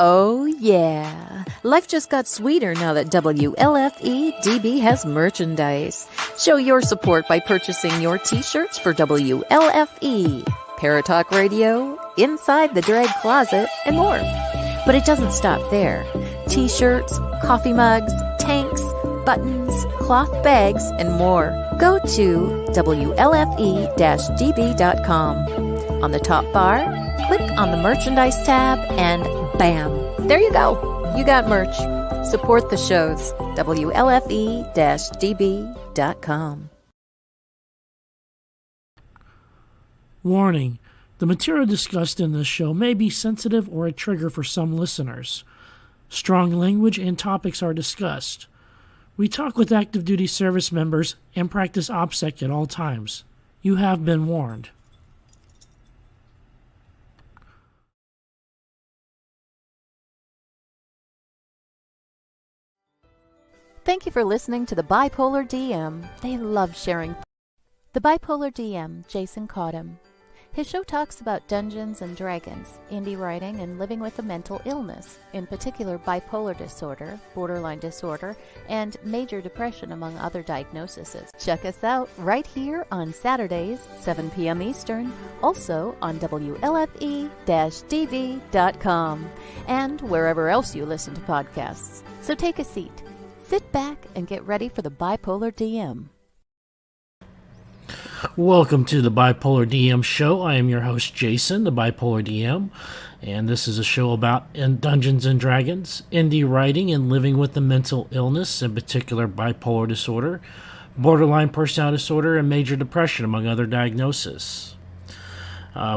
Oh, yeah. Life just got sweeter now that WLFE-DB has merchandise. Show your support by purchasing your t-shirts for WLFE, Paratalk Radio, Inside the Drag Closet, and more. But it doesn't stop there. T-shirts, coffee mugs, tanks, buttons, cloth bags, and more. Go to WLFE-DB.com. On the top bar, click on the merchandise tab and bam, there you go. You got merch. Support the shows. WLFE-DB.com. Warning. The material discussed in this show may be sensitive or a trigger for some listeners. Strong language and topics are discussed. We talk with active duty service members and practice OPSEC at all times. You have been warned. Thank you for listening to the Bipolar DM. They love sharing. The Bipolar DM, Jason Cottam. His show talks about Dungeons and Dragons, indie writing, and living with a mental illness, in particular bipolar disorder, borderline disorder, and major depression, among other diagnoses. Check us out right here on Saturdays, 7 p.m. Eastern, also on WLFE-DB.com, and wherever else you listen to podcasts. So take a seat, sit back, and get ready for the Bipolar DM. Welcome to the Bipolar DM show. I am your host, Jason, the Bipolar DM, and this is a show about Dungeons and Dragons, indie writing, and living with a mental illness, in particular bipolar disorder, borderline personality disorder, and major depression, among other diagnoses.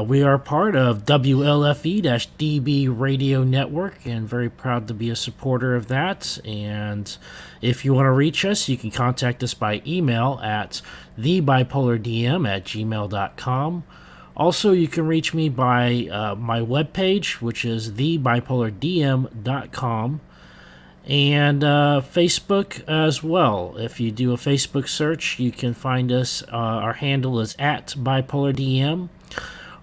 We are part of WLFE-DB Radio Network and very proud to be a supporter of that. And if you want to reach us, you can contact us by email at thebipolardm@gmail.com. Also, you can reach me by my webpage, which is thebipolardm.com, and Facebook as well. If you do a Facebook search, you can find us. Our handle is at bipolardm.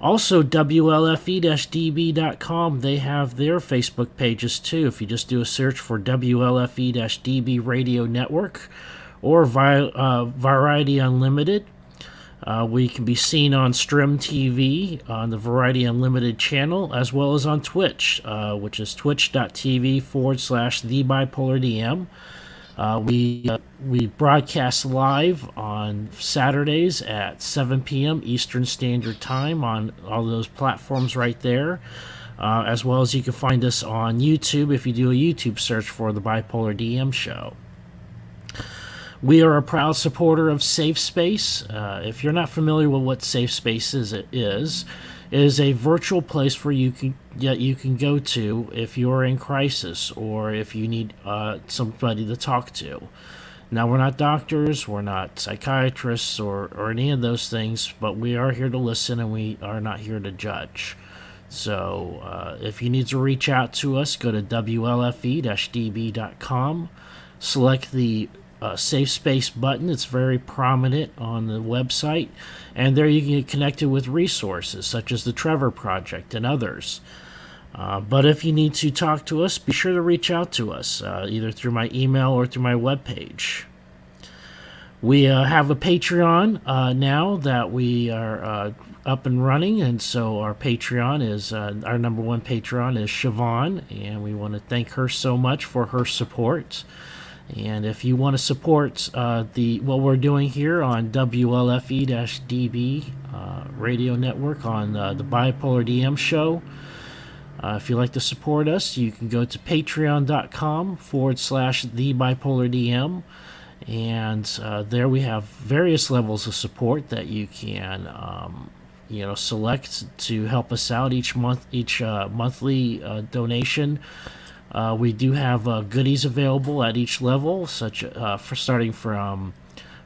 Also, WLFE-DB.com, they have their Facebook pages too. If you just do a search for WLFE-DB Radio Network or Variety Unlimited, we can be seen on Strim TV on the Variety Unlimited channel, as well as on Twitch, which is twitch.tv/TheBipolarDM. We broadcast live on Saturdays at 7 p.m. Eastern Standard Time on all those platforms right there, as well as you can find us on YouTube if you do a YouTube search for the Bipolar DM show. We are a proud supporter of Safe Space. If you're not familiar with what Safe Space is, it is a virtual place where you can go to if you're in crisis or if you need somebody to talk to. Now, we're not doctors, we're not psychiatrists or any of those things, but we are here to listen and we are not here to judge. So if you need to reach out to us, go to WLFE-DB.com, select the Safe Space button. It's very prominent on the website, and there you can get connected with resources such as the Trevor Project and others. But if you need to talk to us, be sure to reach out to us, either through my email or through my webpage. We have a Patreon now that we are up and running, and so our Patreon is, our number one Patreon is Siobhan, and we want to thank her so much for her support. And if you want to support what we're doing here on WLFE-DB Radio Network on the Bipolar DM show, if you'd like to support us, you can go to patreon.com/TheBipolarDM, and there we have various levels of support that you can select to help us out each month, monthly donation. We do have goodies available at each level, such for starting from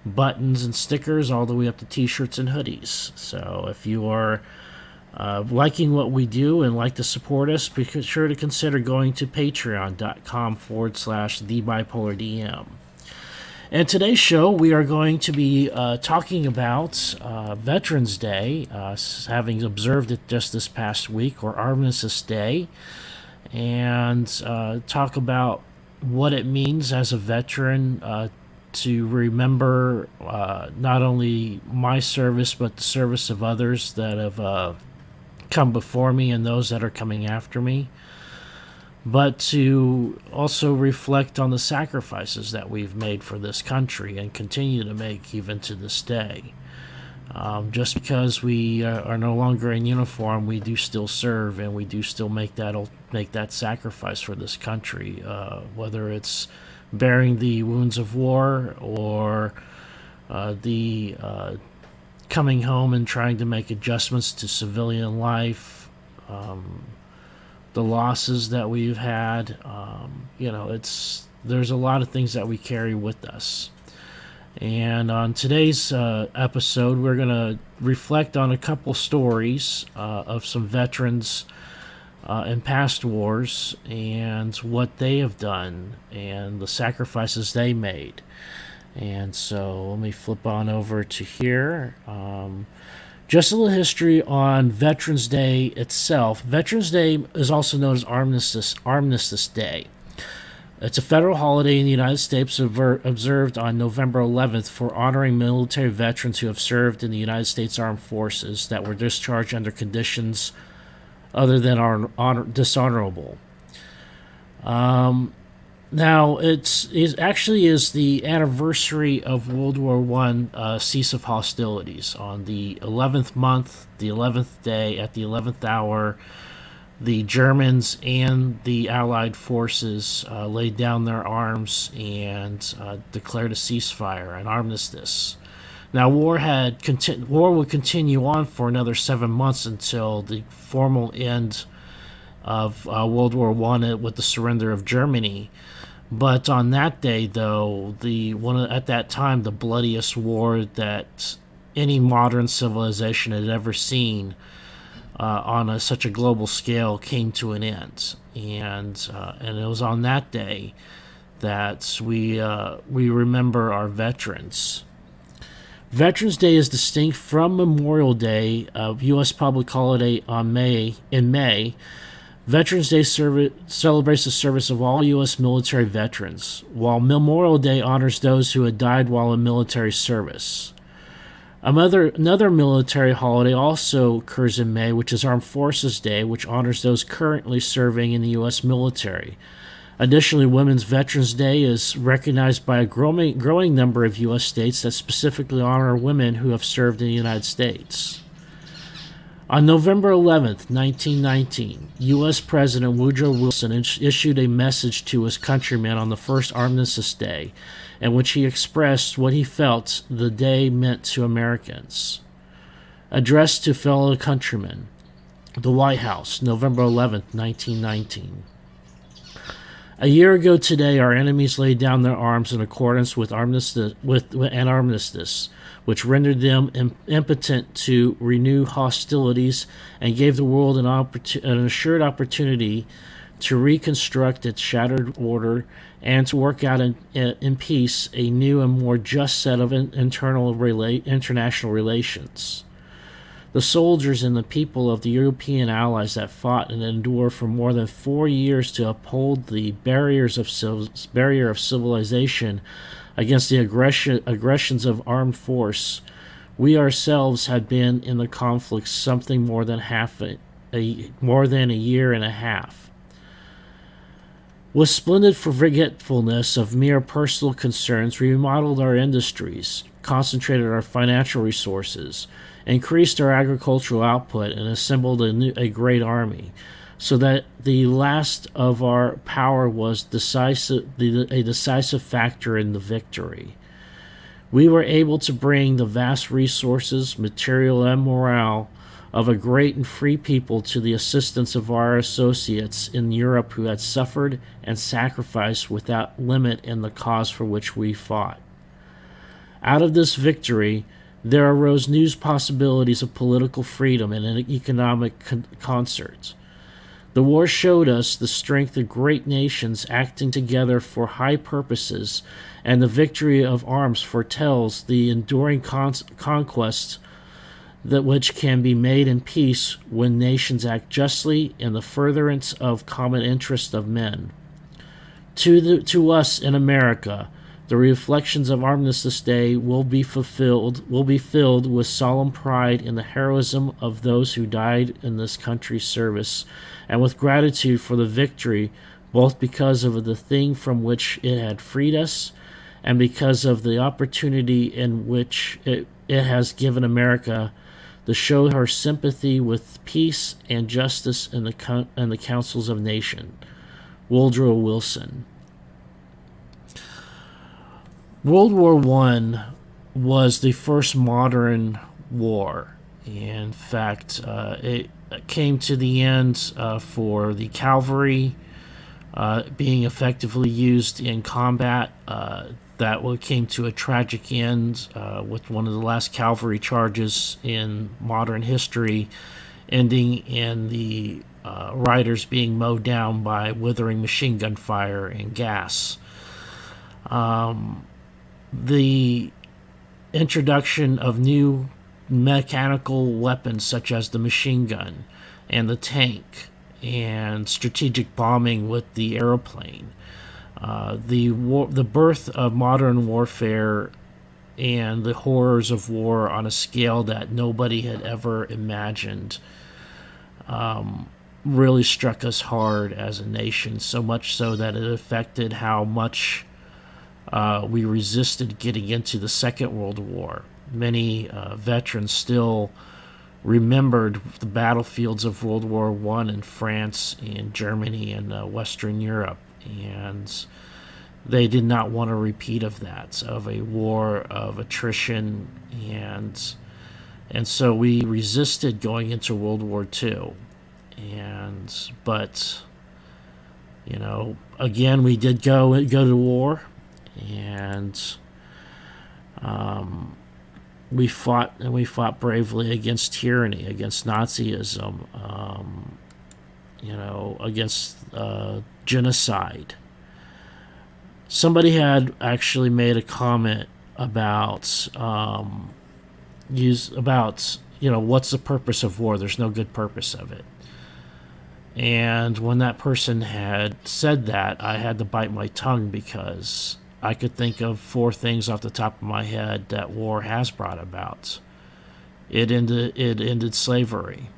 buttons and stickers all the way up to t-shirts and hoodies. So if you are liking what we do and like to support us, be sure to consider going to patreon.com/TheBipolarDM. And today's show, we are going to be talking about Veterans Day, having observed it just this past week, or Armistice Day. and talk about what it means as a veteran to remember not only my service but the service of others that have come before me and those that are coming after me, but to also reflect on the sacrifices that we've made for this country and continue to make even to this day. Just because we are no longer in uniform, we do still serve and we do still make that sacrifice for this country, whether it's bearing the wounds of war or the coming home and trying to make adjustments to civilian life, the losses that we've had. There's a lot of things that we carry with us. And on today's episode, we're going to reflect on a couple stories of some veterans in past wars and what they have done and the sacrifices they made. And so let me flip on over to here. Just a little history on Veterans Day itself. Veterans Day is also known as Armistice Day. It's a federal holiday in the United States observed on November 11th for honoring military veterans who have served in the United States Armed Forces that were discharged under conditions other than dishonorable. Now, it actually is the anniversary of World War I cease of hostilities. On the 11th month, the 11th day, at the 11th hour, the Germans and the Allied forces laid down their arms and declared a ceasefire, an armistice. Now, war would continue on for another 7 months until the formal end of World War I with the surrender of Germany. But on that day, though, at that time, the bloodiest war that any modern civilization had ever seen on such a global scale came to an end, and it was on that day that we remember our veterans. Veterans Day is distinct from Memorial Day, a U.S. public holiday in May. Veterans Day celebrates the service of all U.S. military veterans, while Memorial Day honors those who had died while in military service. Another military holiday also occurs in May, which is Armed Forces Day, which honors those currently serving in the U.S. military. Additionally, Women's Veterans Day is recognized by a growing number of U.S. states that specifically honor women who have served in the United States. On November 11th, 1919, U.S. President Woodrow Wilson issued a message to his countrymen on the first Armistice Day, in which he expressed what he felt the day meant to Americans. Addressed to fellow countrymen, the White House, November 11th, 1919. A year ago today, our enemies laid down their arms in accordance with an armistice, which rendered them impotent to renew hostilities and gave the world an assured opportunity to reconstruct its shattered order and to work out in peace a new and more just set of international relations. The soldiers and the people of the European allies that fought and endured for more than 4 years to uphold the barrier of civilization against the aggressions of armed force. We ourselves had been in the conflict something more than a year and a half. With splendid forgetfulness of mere personal concerns, we remodeled our industries, concentrated our financial resources, increased our agricultural output, and assembled a great army, so that the last of our power was a decisive factor in the victory. We were able to bring the vast resources, material and morale, of a great and free people to the assistance of our associates in Europe who had suffered and sacrificed without limit in the cause for which we fought. Out of this victory, there arose new possibilities of political freedom and an economic concert. The war showed us the strength of great nations acting together for high purposes, and the victory of arms foretells the enduring conquest that which can be made in peace when nations act justly in the furtherance of common interest of men. To us in America, the reflections of Armistice Day will be filled with solemn pride in the heroism of those who died in this country's service, and with gratitude for the victory, both because of the thing from which it had freed us, and because of the opportunity in which it has given America to show her sympathy with peace and justice in the councils of nation. Woodrow Wilson. World War I was the first modern war. In fact, it came to the end for the cavalry being effectively used in combat. That came to a tragic end with one of the last cavalry charges in modern history, ending in the riders being mowed down by withering machine gun fire and gas. The introduction of new mechanical weapons such as the machine gun and the tank and strategic bombing with the airplane, the birth of modern warfare and the horrors of war on a scale that nobody had ever imagined really struck us hard as a nation, so much so that it affected how much we resisted getting into the Second World War. Many veterans still remembered the battlefields of World War I in France and Germany and Western Europe, and they did not want a repeat of that, of a war of attrition, and so we resisted going into World War II. But again, we did go to war, and we fought bravely against tyranny, against Nazism, against genocide. Somebody had actually made a comment about what's the purpose of war? There's no good purpose of it. And when that person had said that, I had to bite my tongue, because I could think of 4 things off the top of my head that war has brought about. It ended slavery.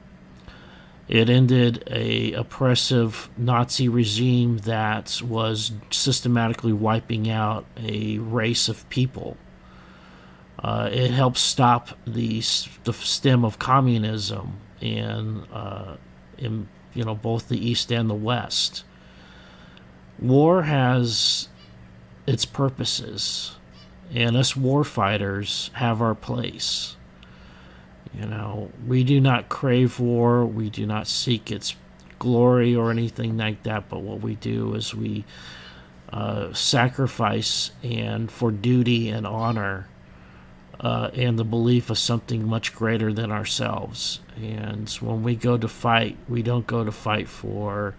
It ended a oppressive Nazi regime that was systematically wiping out a race of people. It helped stop the stem of communism in both the East and the West. War has its purposes, and us war fighters have our place. We do not crave war, we do not seek its glory or anything like that, but what we do is we sacrifice and for duty and honor and the belief of something much greater than ourselves. And when we go to fight, we don't go to fight for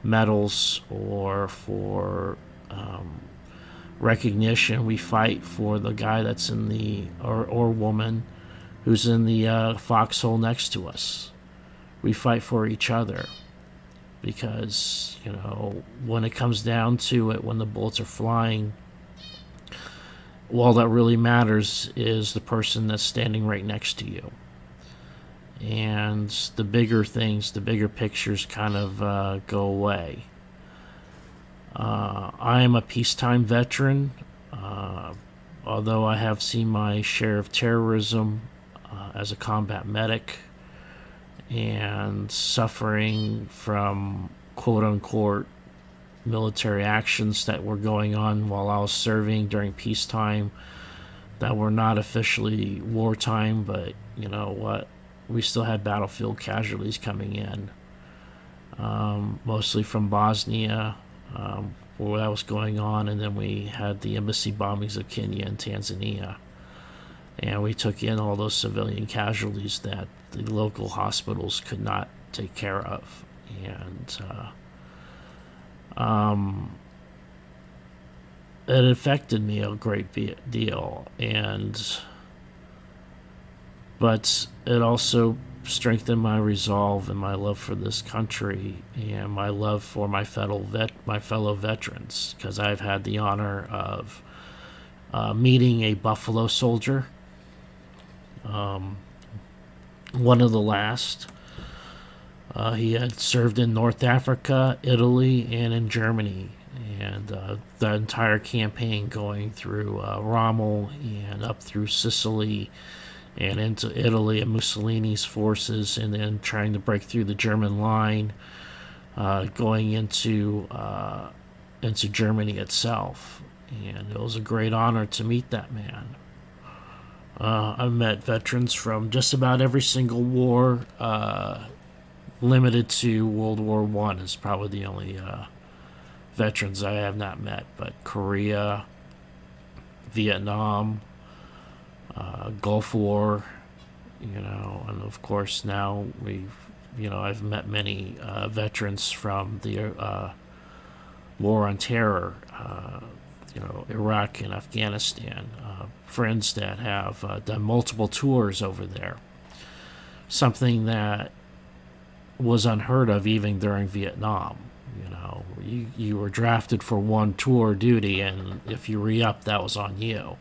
medals or for recognition. We fight for the guy that's in the or woman who's in the foxhole next to us. We fight for each other, because when it comes down to it, when the bullets are flying, all that really matters is the person that's standing right next to you. And the bigger things, the bigger pictures kind of go away. I am a peacetime veteran, although I have seen my share of terrorism as a combat medic and suffering from quote-unquote military actions that were going on while I was serving during peacetime that were not officially wartime, but you know what? We still had battlefield casualties coming in, mostly from Bosnia, where that was going on, and then we had the embassy bombings of Kenya and Tanzania, and we took in all those civilian casualties that the local hospitals could not take care of, and it affected me a great deal. but it also strengthened my resolve and my love for this country and my love for my fellow veterans, because I've had the honor of meeting a Buffalo soldier, one of the last. He had served in North Africa, Italy, and in Germany, and the entire campaign going through Rommel and up through Sicily and into Italy and Mussolini's forces, and then trying to break through the German line, going into Germany itself. And it was a great honor to meet that man. I've met veterans from just about every single war, limited to World War I is probably the only veterans I have not met, but Korea, Vietnam, Gulf War, and of course now I've met many veterans from the War on Terror, Iraq and Afghanistan, friends that have done multiple tours over there, something that was unheard of even during Vietnam. You were drafted for one tour duty, and if you re-up, that was on you.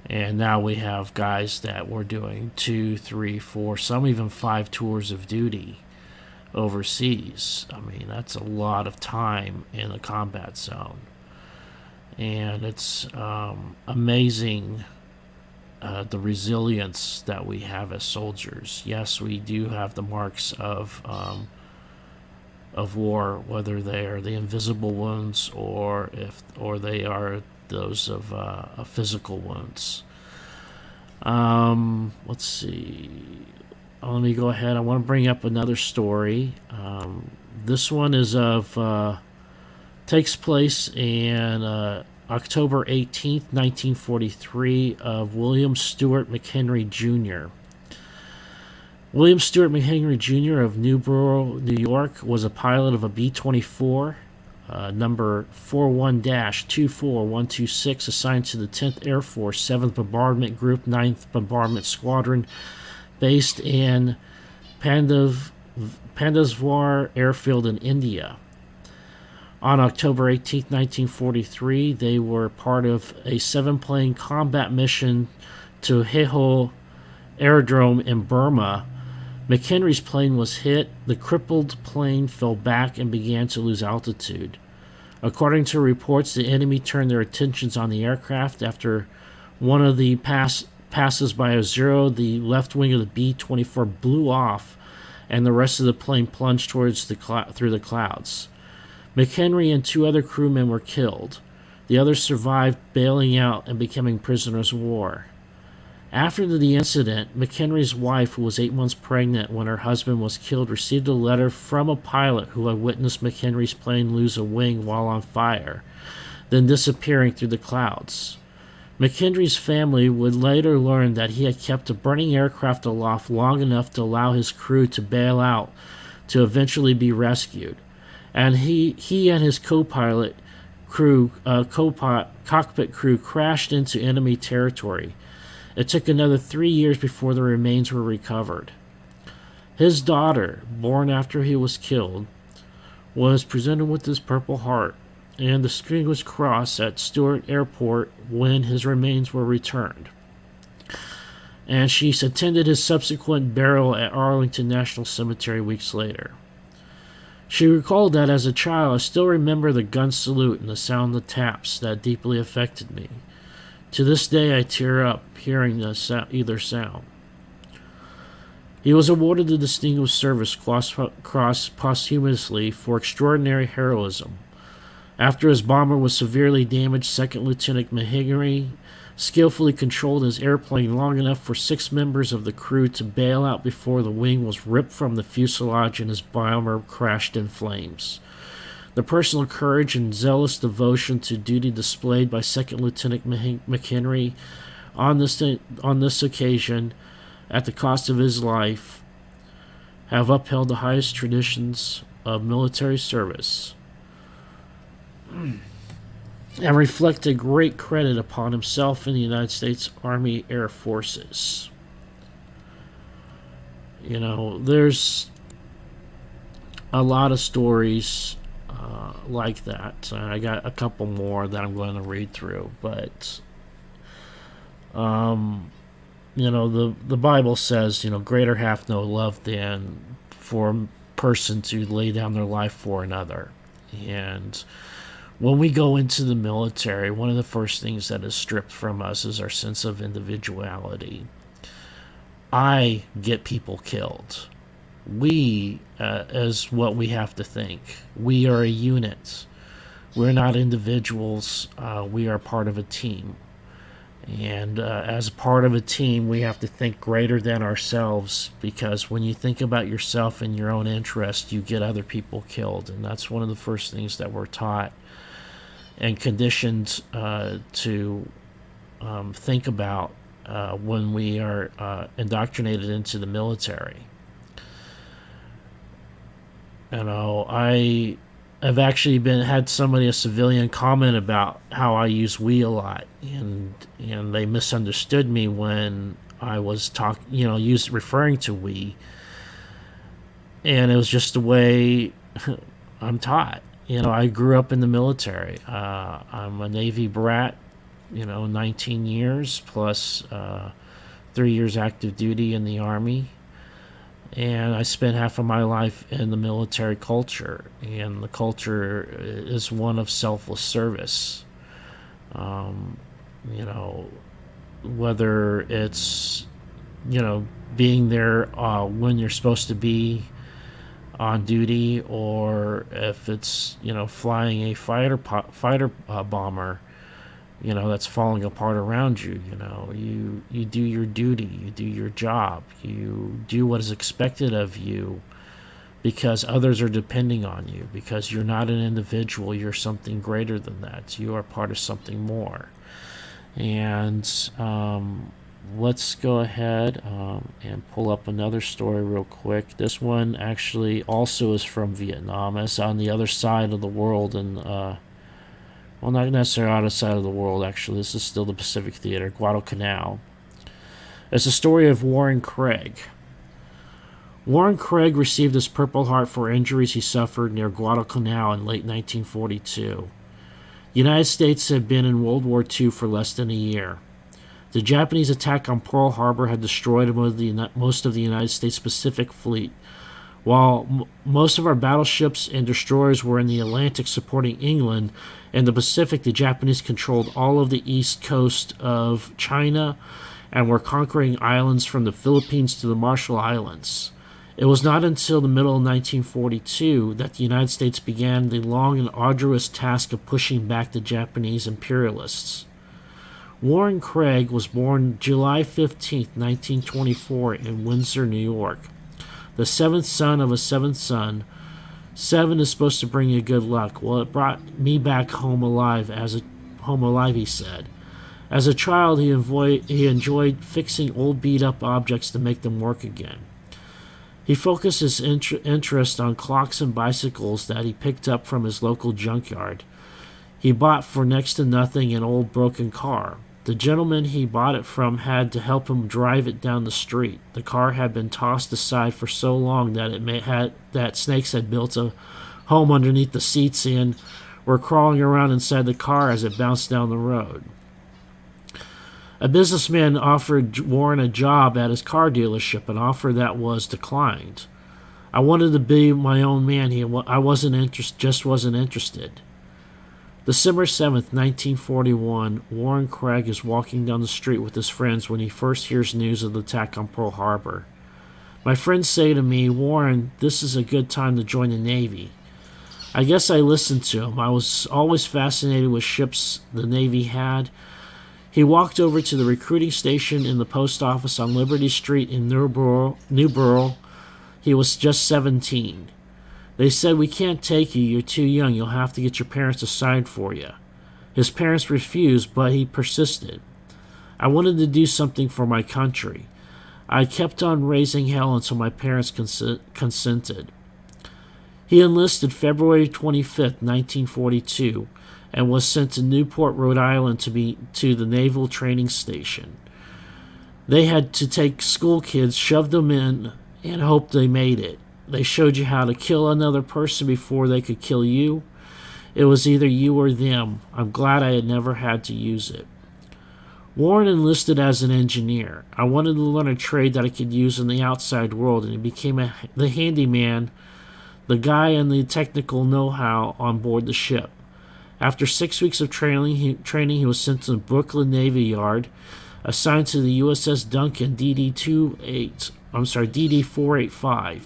And now we have guys that were doing 2, 3, 4, some even 5 tours of duty overseas. I mean, that's a lot of time in a combat zone. And it's amazing the resilience that we have as soldiers. Yes, we do have the marks of war, whether they are the invisible wounds or they are those of physical wounds. Let's see. Let me go ahead. I want to bring up another story. This one is takes place in October 18th, 1943, of William Stewart McHenry Jr. William Stewart McHenry Jr. of Newborough, New York, was a pilot of a B-24, number 41-24126, assigned to the 10th Air Force, 7th Bombardment Group, 9th Bombardment Squadron, based in Pandavsar Airfield in India. On October 18, 1943, they were part of a 7-plane combat mission to Heho Aerodrome in Burma. McHenry's plane was hit. The crippled plane fell back and began to lose altitude. According to reports, the enemy turned their attentions on the aircraft after one of the passes by a zero. The left wing of the B-24 blew off, and the rest of the plane plunged towards through the clouds. McHenry and 2 other crewmen were killed. The others survived, bailing out and becoming prisoners of war. After the incident, McHenry's wife, who was 8 months pregnant when her husband was killed, received a letter from a pilot who had witnessed McHenry's plane lose a wing while on fire, then disappearing through the clouds. McHenry's family would later learn that he had kept a burning aircraft aloft long enough to allow his crew to bail out to eventually be rescued. And he and his cockpit crew crashed into enemy territory. It took another 3 years before the remains were recovered. His daughter, born after he was killed, was presented with his Purple Heart and the Distinguished Cross at Stewart Airport when his remains were returned. And she attended his subsequent burial at Arlington National Cemetery weeks later. She recalled that as a child, I still remember the gun salute and the sound of the taps that deeply affected me. To this day, I tear up hearing either sound. He was awarded the Distinguished Service Cross posthumously for extraordinary heroism. After his bomber was severely damaged, Second Lieutenant McHenry skillfully controlled his airplane long enough for 6 members of the crew to bail out before the wing was ripped from the fuselage and his bomber crashed in flames. The personal courage and zealous devotion to duty displayed by Second Lieutenant McHenry on this occasion, at the cost of his life, have upheld the highest traditions of military service and reflect a great credit upon himself and the United States Army Air Forces. there's a lot of stories like that. I got a couple more that I'm going to read through, but the Bible says, greater hath no love than for a person to lay down their life for another. And when we go into the military, one of the first things that is stripped from us is our sense of individuality. I get people killed. We is what we have to think. We are a unit. We're not individuals. We are part of a team. And as part of a team, we have to think greater than ourselves, because when you think about yourself and your own interest, you get other people killed. And that's one of the first things that we're taught and conditioned to think about when we are indoctrinated into the military. I've actually had a civilian comment about how I use we a lot, and they misunderstood me when I was referring to we, and it was just the way I'm taught. I grew up in the military. I'm a Navy brat, 19 years plus 3 years active duty in the Army. And I spent half of my life in the military culture, and the culture is one of selfless service. Whether it's, being there when you're supposed to be on duty, or if it's, flying a fighter bomber, that's falling apart around you. You do your duty, you do your job, you do what is expected of you, because others are depending on you, because you're not an individual, you're something greater than that. You are part of something more. And let's go ahead and pull up another story real quick. This one actually also is from Vietnam. It's on the other side of the world, and well, not necessarily on the side of the world, actually. This is still the Pacific Theater, Guadalcanal. It's the story of Warren Craig. Warren Craig received his Purple Heart for injuries he suffered near Guadalcanal in late 1942. The United States had been in World War II for less than a year. The Japanese attack on Pearl Harbor had destroyed most of the United States Pacific Fleet. While most of our battleships and destroyers were in the Atlantic supporting England, in the Pacific the Japanese controlled all of the east coast of China and were conquering islands from the Philippines to the Marshall Islands. It was not until the middle of 1942 that the United States began the long and arduous task of pushing back the Japanese imperialists. Warren Craig was born July 15, 1924 in Windsor, New York. The seventh son of a seventh son. 7 is supposed to bring you good luck. Well, it brought me back home alive, he said. As a child, he enjoyed fixing old beat-up objects to make them work again. He focused his interest on clocks and bicycles that he picked up from his local junkyard. He bought for next to nothing an old broken car. The gentleman he bought it from had to help him drive it down the street. The car had been tossed aside for so long that snakes had built a home underneath the seats and were crawling around inside the car as it bounced down the road. A businessman offered Warren a job at his car dealership, an offer that was declined. I wanted to be my own man. I wasn't interested. December 7th, 1941, Warren Craig is walking down the street with his friends when he first hears news of the attack on Pearl Harbor. My friends say to me, "Warren, this is a good time to join the Navy." I guess I listened to him. I was always fascinated with ships the Navy had. He walked over to the recruiting station in the post office on Liberty Street in Newborough. He was just 17. They said, "We can't take you. You're too young. You'll have to get your parents to sign for you." His parents refused, but he persisted. I wanted to do something for my country. I kept on raising hell until my parents consented. He enlisted February 25th, 1942, and was sent to Newport, Rhode Island to the Naval Training Station. They had to take school kids, shove them in and hoped they made it. They showed you how to kill another person before they could kill you. It was either you or them. I'm glad I had never had to use it. Warren enlisted as an engineer. I wanted to learn a trade that I could use in the outside world, and he became the handyman, the guy and the technical know-how on board the ship. After 6 weeks of training, he was sent to the Brooklyn Navy Yard, assigned to the USS Duncan DD-485.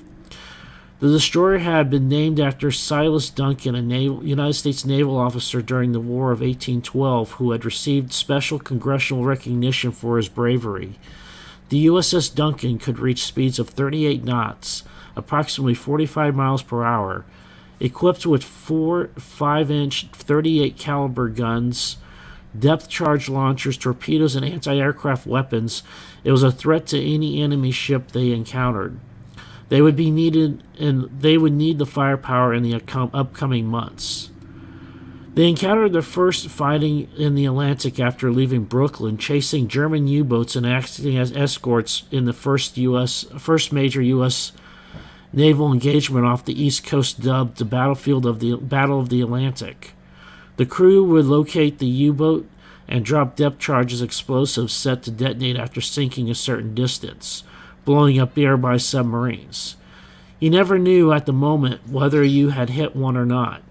The destroyer had been named after Silas Duncan, a United States naval officer during the War of 1812 who had received special congressional recognition for his bravery. The USS Duncan could reach speeds of 38 knots, approximately 45 miles per hour. Equipped with 4 5-inch 38 caliber guns, depth charge launchers, torpedoes, and anti-aircraft weapons, it was a threat to any enemy ship they encountered. They would need the firepower in the upcoming months. They encountered their first fighting in the Atlantic after leaving Brooklyn, chasing German U-boats and acting as escorts in the first major U.S. naval engagement off the East Coast, dubbed the Battle of the Atlantic. The crew would locate the U-boat and drop depth charges explosives set to detonate after sinking a certain distance, blowing up nearby submarines. You never knew at the moment whether you had hit one or not.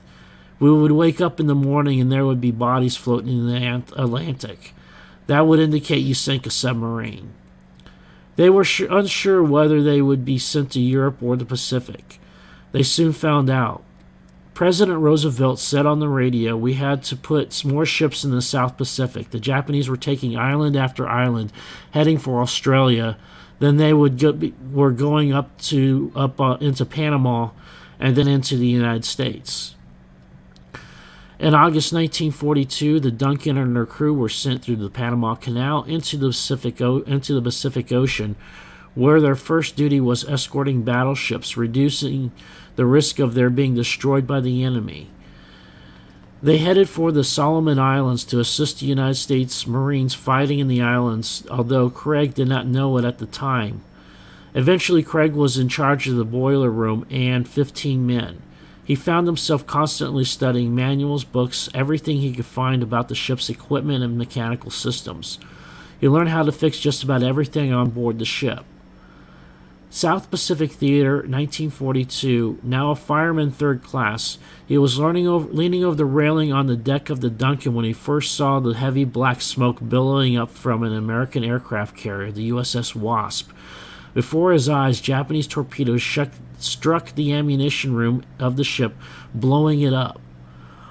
We would wake up in the morning and there would be bodies floating in the Atlantic. That would indicate you sank a submarine. They were unsure whether they would be sent to Europe or the Pacific. They soon found out. President Roosevelt said on the radio we had to put more ships in the South Pacific. The Japanese were taking island after island, heading for Australia. Then they were going up into Panama and then into the United States. In August 1942, the Duncan and her crew were sent through the Panama Canal into the Pacific Ocean, where their first duty was escorting battleships, reducing the risk of their being destroyed by the enemy. They headed for the Solomon Islands to assist the United States Marines fighting in the islands, although Craig did not know it at the time. Eventually, Craig was in charge of the boiler room and 15 men. He found himself constantly studying manuals, books, everything he could find about the ship's equipment and mechanical systems. He learned how to fix just about everything on board the ship. South Pacific Theater, 1942, now a fireman third class. He was leaning over the railing on the deck of the Duncan when he first saw the heavy black smoke billowing up from an American aircraft carrier, the USS Wasp. Before his eyes, Japanese torpedoes struck the ammunition room of the ship, blowing it up.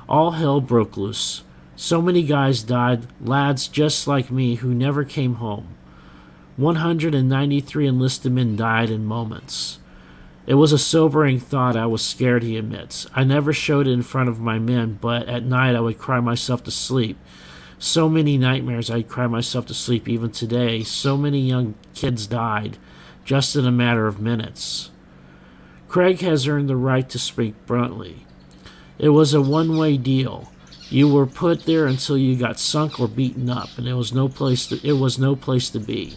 All hell broke loose. So many guys died, lads just like me who never came home. 193 enlisted men died in moments. It was a sobering thought. I was scared, he admits. I never showed it in front of my men, but at night I would cry myself to sleep. So many nightmares I'd cry myself to sleep even today. So many young kids died, just in a matter of minutes. Craig has earned the right to speak bluntly. It was a one-way deal. You were put there until you got sunk or beaten up, and it was no place to be.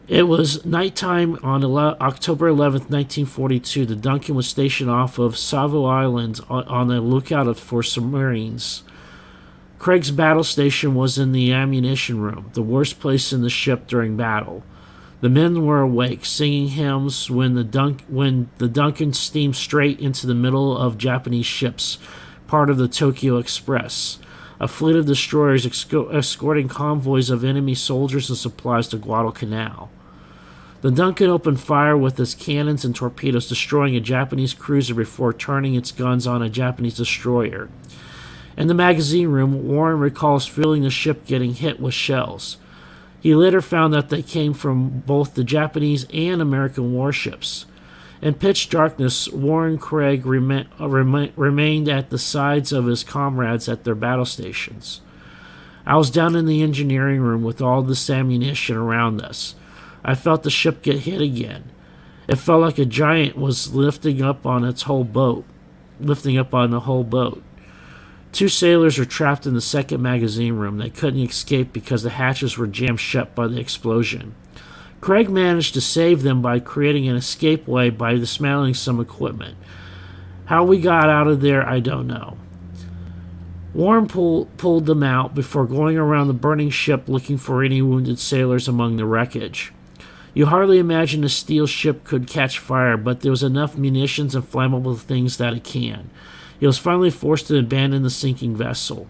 It was nighttime on October 11th, 1942. The Duncan was stationed off of Savo Island on the lookout for submarines. Craig's battle station was in the ammunition room, the worst place in the ship during battle. The men were awake, singing hymns when the Duncan steamed straight into the middle of Japanese ships, part of the Tokyo Express, a fleet of destroyers escorting convoys of enemy soldiers and supplies to Guadalcanal. The Duncan opened fire with its cannons and torpedoes, destroying a Japanese cruiser before turning its guns on a Japanese destroyer. In the magazine room, Warren recalls feeling the ship getting hit with shells. He later found that they came from both the Japanese and American warships. In pitch darkness, Warren Craig remained at the sides of his comrades at their battle stations. I was down in the engineering room with all this ammunition around us. I felt the ship get hit again. It felt like a giant was lifting up on the whole boat. 2 sailors were trapped in the second magazine room. They couldn't escape because the hatches were jammed shut by the explosion. Craig managed to save them by creating an escape way by dismantling some equipment. How we got out of there, I don't know. Warren pulled them out before going around the burning ship looking for any wounded sailors among the wreckage. You hardly imagine a steel ship could catch fire, but there was enough munitions and flammable things that it can. He was finally forced to abandon the sinking vessel.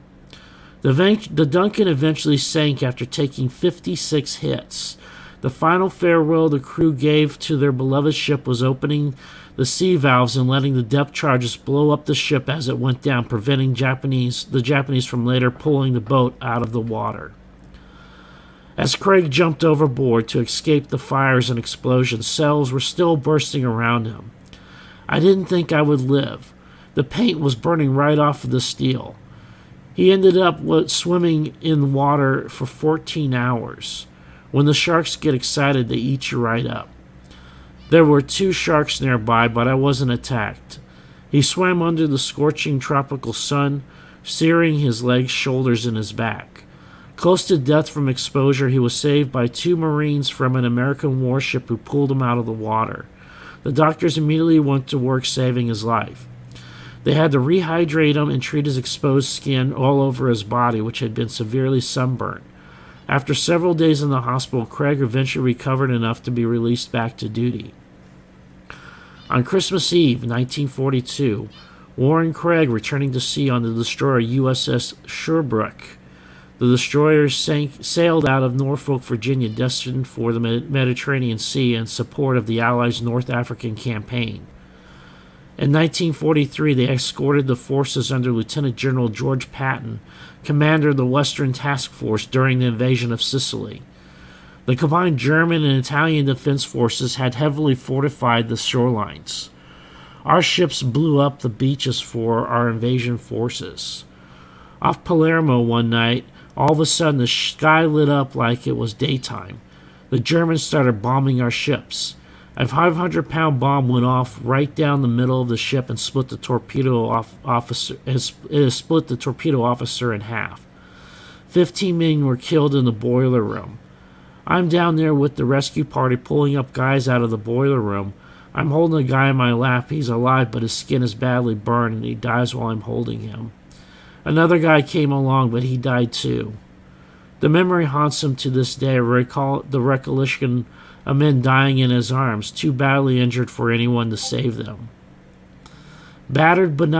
The Duncan eventually sank after taking 56 hits. The final farewell the crew gave to their beloved ship was opening the sea valves and letting the depth charges blow up the ship as it went down, preventing the Japanese from later pulling the boat out of the water. As Craig jumped overboard to escape the fires and explosions, cells were still bursting around him. I didn't think I would live. The paint was burning right off of the steel. He ended up swimming in the water for 14 hours. When the sharks get excited, they eat you right up. There were 2 sharks nearby, but I wasn't attacked. He swam under the scorching tropical sun, searing his legs, shoulders, and his back. Close to death from exposure, he was saved by 2 Marines from an American warship who pulled him out of the water. The doctors immediately went to work saving his life. They had to rehydrate him and treat his exposed skin all over his body, which had been severely sunburned. After several days in the hospital, Craig eventually recovered enough to be released back to duty. On Christmas Eve, 1942, Warren Craig, returning to sea on the destroyer USS Sherbrooke. The destroyer sailed out of Norfolk, Virginia, destined for the Mediterranean Sea in support of the Allies' North African campaign. In 1943, they escorted the forces under Lieutenant General George Patton, commander of the Western Task Force, during the invasion of Sicily. The combined German and Italian defense forces had heavily fortified the shorelines. Our ships blew up the beaches for our invasion forces. Off Palermo one night, all of a sudden the sky lit up like it was daytime. The Germans started bombing our ships. A 500-pound bomb went off right down the middle of the ship and split the torpedo officer in half. 15 men were killed in the boiler room. I'm down there with the rescue party pulling up guys out of the boiler room. I'm holding a guy in my lap. He's alive, but his skin is badly burned, and he dies while I'm holding him. Another guy came along, but he died too. The memory haunts him to this day. Recall the recollection of men dying in his arms, too badly injured for anyone to save them. Battered but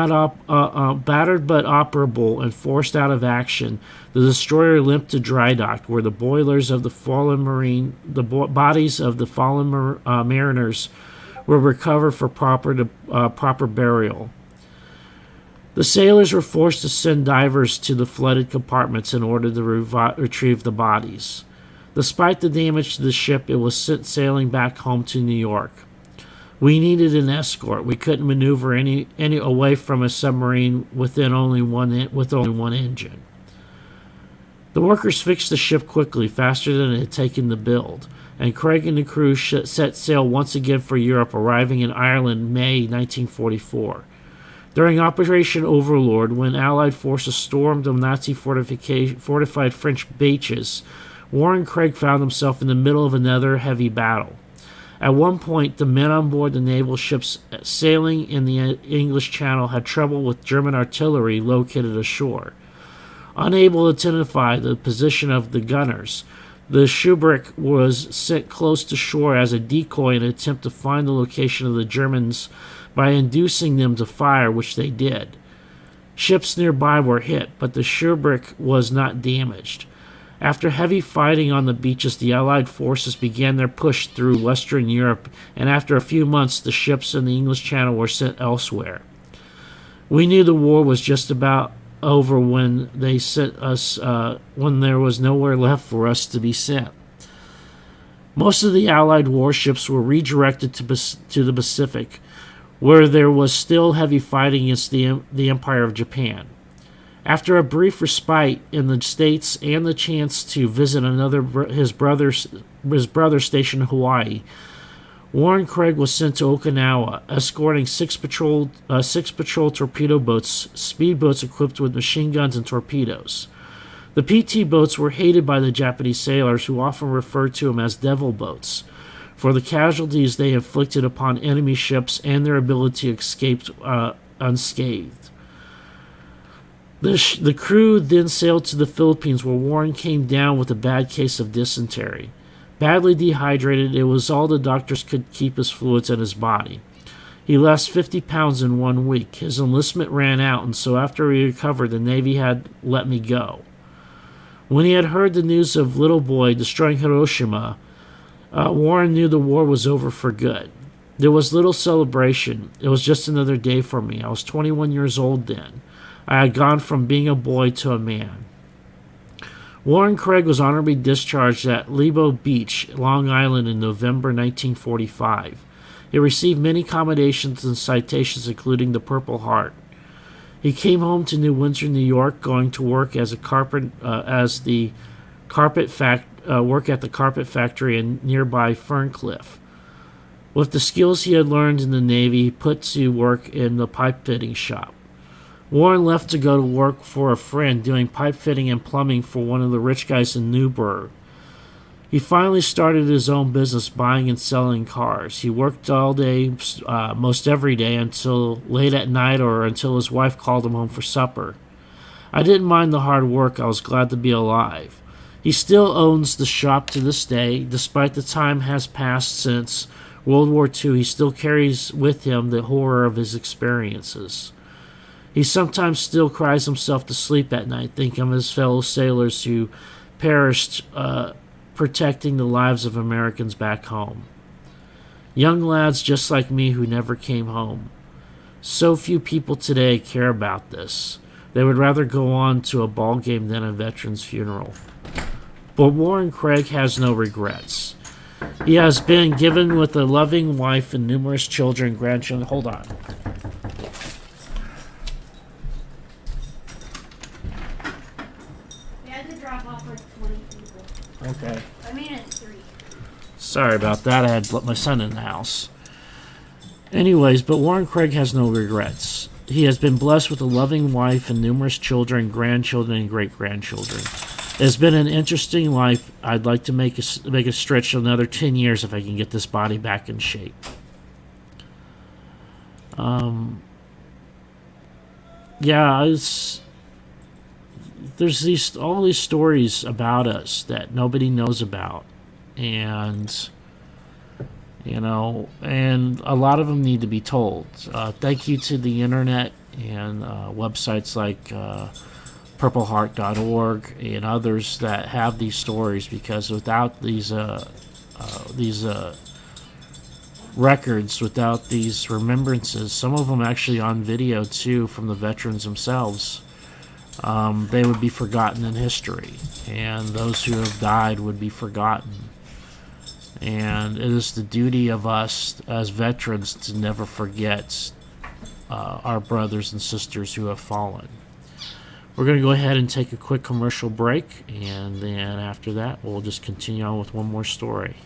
operable and forced out of action, the destroyer limped to dry dock, where the bodies of the fallen mariners were recovered for proper burial. The sailors were forced to send divers to the flooded compartments in order to retrieve the bodies. Despite the damage to the ship, it was sent sailing back home to New York. We needed an escort. We couldn't maneuver any away from a submarine with only one engine. The workers fixed the ship quickly, faster than it had taken to build, and Craig and the crew set sail once again for Europe, arriving in Ireland in May 1944. During Operation Overlord, when Allied forces stormed the Nazi fortified French beaches, Warren Craig found himself in the middle of another heavy battle. At one point, the men on board the naval ships sailing in the English Channel had trouble with German artillery located ashore. Unable to identify the position of the gunners, the Sherbrooke was sent close to shore as a decoy in an attempt to find the location of the Germans by inducing them to fire, which they did. Ships nearby were hit, but the Sherbrooke was not damaged. After heavy fighting on the beaches, the Allied forces began their push through Western Europe, and after a few months, the ships in the English Channel were sent elsewhere. We knew the war was just about over when they sent us, when there was nowhere left for us to be sent. Most of the Allied warships were redirected to the Pacific, where there was still heavy fighting against the Empire of Japan. After a brief respite in the States and the chance to visit his brother stationed in Hawaii, Warren Craig was sent to Okinawa, escorting six patrol torpedo boats, speedboats equipped with machine guns and torpedoes. The PT boats were hated by the Japanese sailors, who often referred to them as devil boats, for the casualties they inflicted upon enemy ships and their ability to escape unscathed. The crew then sailed to the Philippines, where Warren came down with a bad case of dysentery. Badly dehydrated, it was all the doctors could keep his fluids in his body. He lost 50 pounds in 1 week. His enlistment ran out, and so after he recovered, the Navy had let me go. When he had heard the news of Little Boy destroying Hiroshima, Warren knew the war was over for good. There was little celebration. It was just another day for me. I was 21 years old then. I had gone from being a boy to a man. Warren Craig was honorably discharged at Lebo Beach, Long Island in November 1945. He received many commendations and citations, including the Purple Heart. He came home to New Windsor, New York, going to work work at the carpet factory in nearby Ferncliff. With the skills he had learned in the Navy, he put to work in the pipe fitting shop. Warren left to go to work for a friend doing pipe fitting and plumbing for one of the rich guys in Newburgh. He finally started his own business, buying and selling cars. He worked all day, most every day, until late at night or until his wife called him home for supper. I didn't mind the hard work. I was glad to be alive. He still owns the shop to this day. Despite the time has passed since World War II, he still carries with him the horror of his experiences. He sometimes still cries himself to sleep at night, thinking of his fellow sailors who perished protecting the lives of Americans back home. Young lads just like me who never came home. So few people today care about this. They would rather go on to a ball game than a veteran's funeral. But Warren Craig has no regrets. He has been given with a loving wife and numerous children and grandchildren. Hold on. Okay. I mean, it's 3. Sorry about that. I had to let my son in the house. Anyways, but Warren Craig has no regrets. He has been blessed with a loving wife and numerous children, grandchildren, and great-grandchildren. It has been an interesting life. I'd like to make a stretch another 10 years if I can get this body back in shape. There's all these stories about us that nobody knows about, and and a lot of them need to be told. Thank you to the internet and websites like purpleheart.org and others that have these stories, because without these records, without these remembrances, some of them actually on video too from the veterans themselves, they would be forgotten in history, and those who have died would be forgotten. And it is the duty of us as veterans to never forget our brothers and sisters who have fallen. We're going to go ahead and take a quick commercial break, and then after that we'll just continue on with one more story.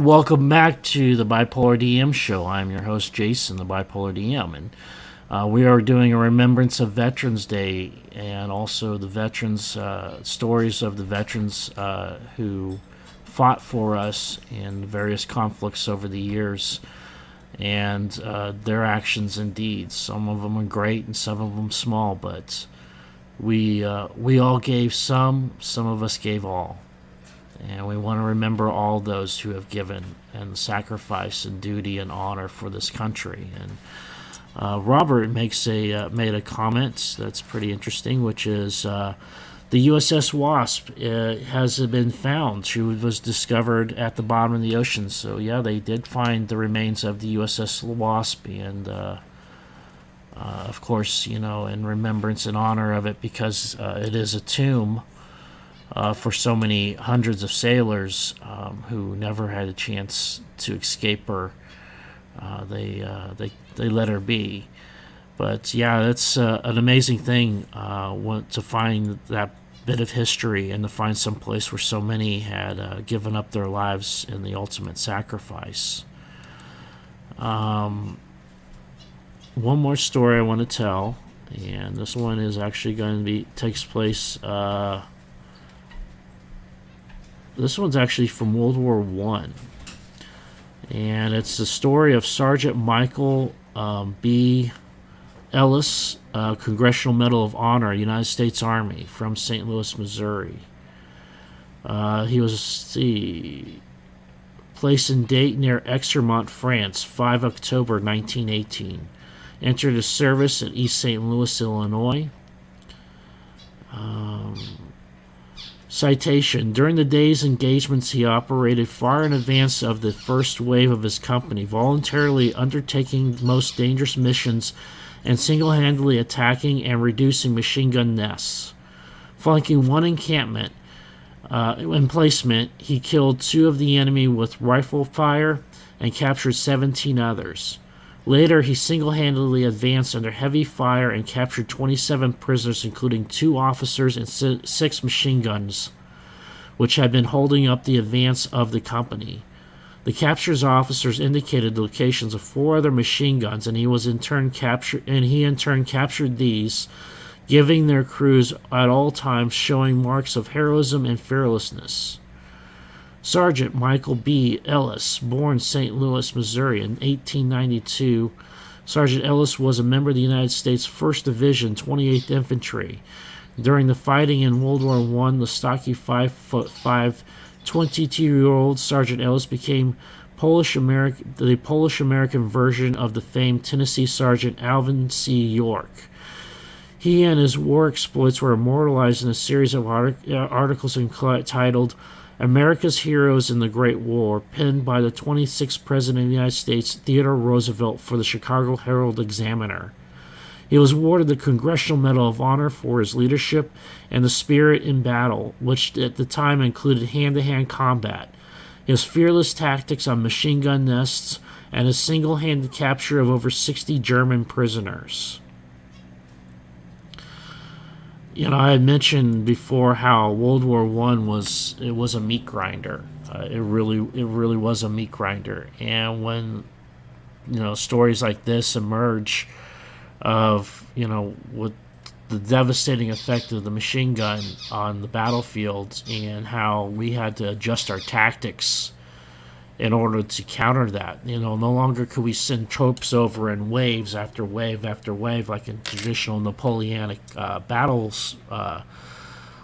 Welcome back to the Bipolar DM show. I'm your host, Jason, the Bipolar DM, and we are doing a remembrance of Veterans Day, and also the veterans, stories of the veterans who fought for us in various conflicts over the years, and their actions and deeds. Some of them are great and some of them small, but we all gave some of us gave all. And we want to remember all those who have given and sacrifice and duty and honor for this country. And Robert made a comment that's pretty interesting, which is the USS Wasp has been found. She was discovered at the bottom of the ocean. So yeah, they did find the remains of the USS Wasp, and of course, in remembrance and honor of it, because it is a tomb for so many hundreds of sailors who never had a chance to escape her. They let her be. But yeah, that's an amazing thing to find that bit of history and to find some place where so many had given up their lives in the ultimate sacrifice. One more story I want to tell, and this one is actually going to takes place. This one's actually from World War I, and it's the story of Sergeant Michael B. Ellis, Congressional Medal of Honor, United States Army, from St. Louis, Missouri. He was placed in date near Exermont, France, 5 October 1918. Entered his service at East St. Louis, Illinois. Citation: during the day's engagements, he operated far in advance of the first wave of his company, voluntarily undertaking the most dangerous missions and single-handedly attacking and reducing machine gun nests. Flanking one encampment emplacement, he killed 2 of the enemy with rifle fire and captured 17 others. Later, he single-handedly advanced under heavy fire and captured 27 prisoners, including 2 officers and 6 machine guns, which had been holding up the advance of the company. The captured officers indicated the locations of 4 other machine guns, and he in turn captured these, giving their crews at all times showing marks of heroism and fearlessness. Sergeant Michael B. Ellis, born St. Louis, Missouri in 1892, Sergeant Ellis was a member of the United States 1st Division, 28th Infantry. During the fighting in World War I, the stocky 5'5", 22-year-old Sergeant Ellis became the Polish-American version of the famed Tennessee Sergeant Alvin C. York. He and his war exploits were immortalized in a series of articles entitled America's Heroes in the Great War, penned by the 26th President of the United States, Theodore Roosevelt, for the Chicago Herald-Examiner. He was awarded the Congressional Medal of Honor for his leadership and the spirit in battle, which at the time included hand-to-hand combat, his fearless tactics on machine gun nests, and his single-handed capture of over 60 German prisoners. I had mentioned before how World War I was a meat grinder. It really was a meat grinder. And when stories like this emerge of what the devastating effect of the machine gun on the battlefield and how we had to adjust our tactics in order to counter that. No longer could we send troops over in waves after wave after wave like in traditional Napoleonic battles.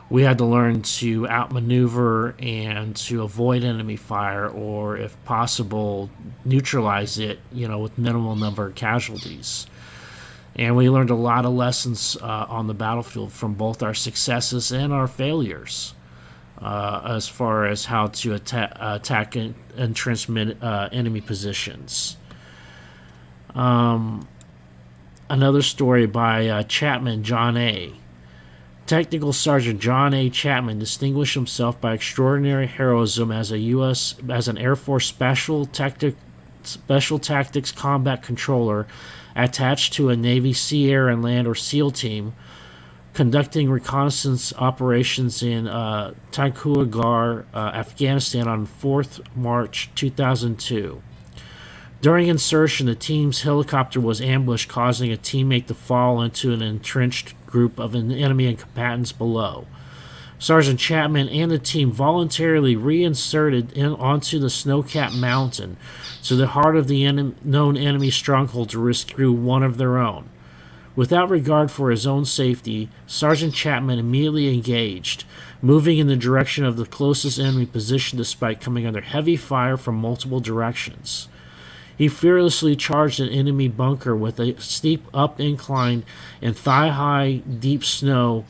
We had to learn to outmaneuver and to avoid enemy fire, or if possible, neutralize it, with minimal number of casualties. And we learned a lot of lessons on the battlefield from both our successes and our failures. As far as how to attack and transmit enemy positions. Another story by Chapman John A. Technical Sergeant John A. Chapman distinguished himself by extraordinary heroism as an Air Force Special Tactics Combat Controller attached to a Navy Sea, Air, and Land or SEAL team, conducting reconnaissance operations in Tankua Gar, Afghanistan on 4th March 2002. During insertion, the team's helicopter was ambushed, causing a teammate to fall into an entrenched group of enemy combatants below. Sergeant Chapman and the team voluntarily reinserted onto the snow-capped mountain to the heart of the known enemy stronghold to rescue one of their own. Without regard for his own safety, Sergeant Chapman immediately engaged, moving in the direction of the closest enemy position despite coming under heavy fire from multiple directions. He fearlessly charged an enemy bunker with a steep up incline and thigh-high deep snow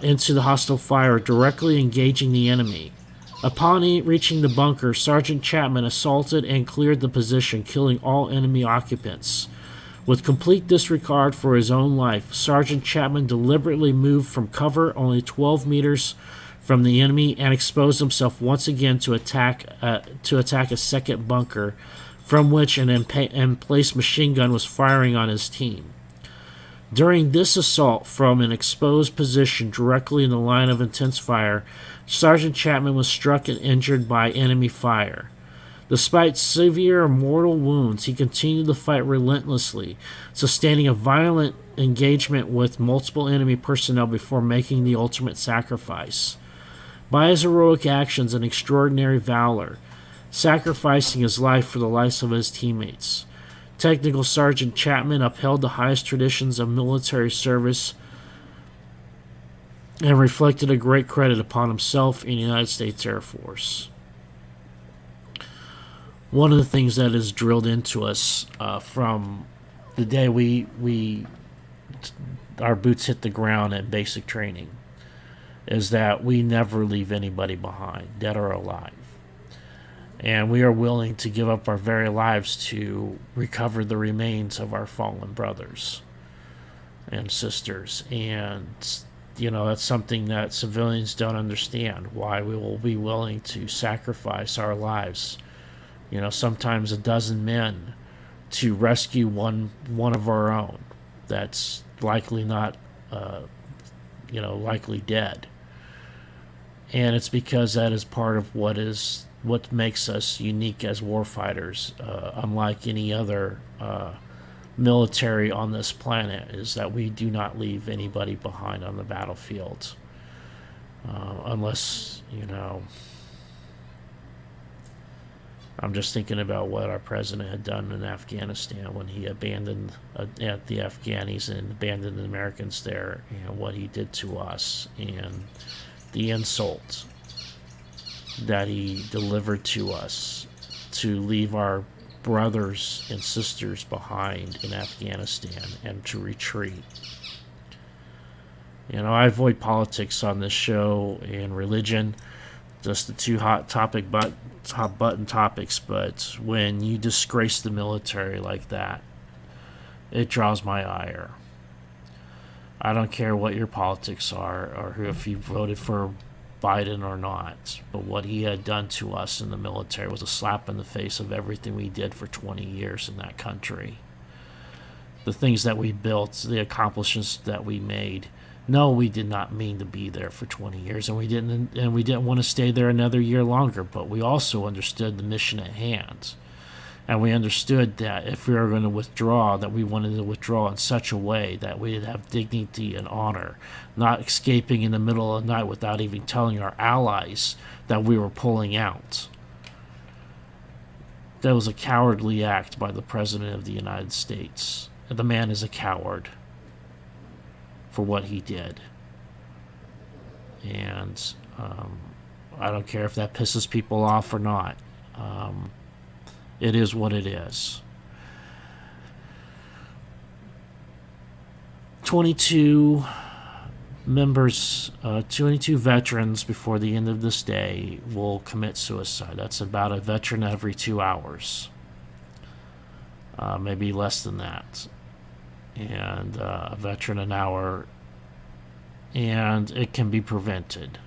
into the hostile fire, directly engaging the enemy. Upon reaching the bunker, Sergeant Chapman assaulted and cleared the position, killing all enemy occupants. With complete disregard for his own life, Sergeant Chapman deliberately moved from cover only 12 meters from the enemy and exposed himself once again to attack a second bunker, from which an emplaced machine gun was firing on his team. During this assault from an exposed position directly in the line of intense fire, Sergeant Chapman was struck and injured by enemy fire. Despite severe mortal wounds, he continued to fight relentlessly, sustaining a violent engagement with multiple enemy personnel before making the ultimate sacrifice. By his heroic actions and extraordinary valor, sacrificing his life for the lives of his teammates, Technical Sergeant Chapman upheld the highest traditions of military service and reflected a great credit upon himself and the United States Air Force. One of the things that is drilled into us from the day our boots hit the ground at basic training is that we never leave anybody behind, dead or alive. And we are willing to give up our very lives to recover the remains of our fallen brothers and sisters. And, that's something that civilians don't understand, why we will be willing to sacrifice our lives, sometimes a dozen men, to rescue one of our own that's likely not, likely dead. And it's because that is part of what makes us unique as warfighters, unlike any other military on this planet, is that we do not leave anybody behind on the battlefield. Unless, I'm just thinking about what our president had done in Afghanistan when he abandoned the Afghanis and abandoned the Americans there, and what he did to us, and the insult that he delivered to us to leave our brothers and sisters behind in Afghanistan and to retreat. I avoid politics on this show and religion, just the two hot button topics, but when you disgrace the military like that, it draws my ire. I don't care what your politics are or if you voted for Biden or not, but what he had done to us in the military was a slap in the face of everything we did for 20 years in that country. The things that we built, the accomplishments that we made. No, we did not mean to be there for 20 years, and we didn't want to stay there another year longer, but we also understood the mission at hand. And we understood that if we were going to withdraw, that we wanted to withdraw in such a way that we'd have dignity and honor, not escaping in the middle of the night without even telling our allies that we were pulling out. That was a cowardly act by the President of the United States. The man is a coward for what he did. And I don't care if that pisses people off or not. It is what it is. 22 veterans before the end of this day will commit suicide. That's about a veteran every 2 hours. Maybe less than that. And a veteran an hour. And it can be prevented.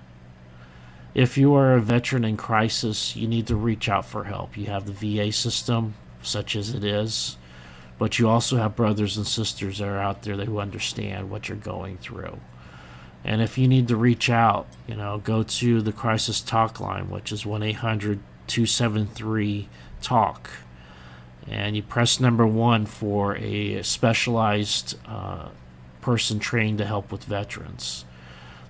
If you are a veteran in crisis, you need to reach out for help. You have the VA system, such as it is, but you also have brothers and sisters that are out there who understand what you're going through. And if you need to reach out, go to the Crisis Talk line, which is 1-800-273-TALK. And you press number 1 for a specialized person trained to help with veterans.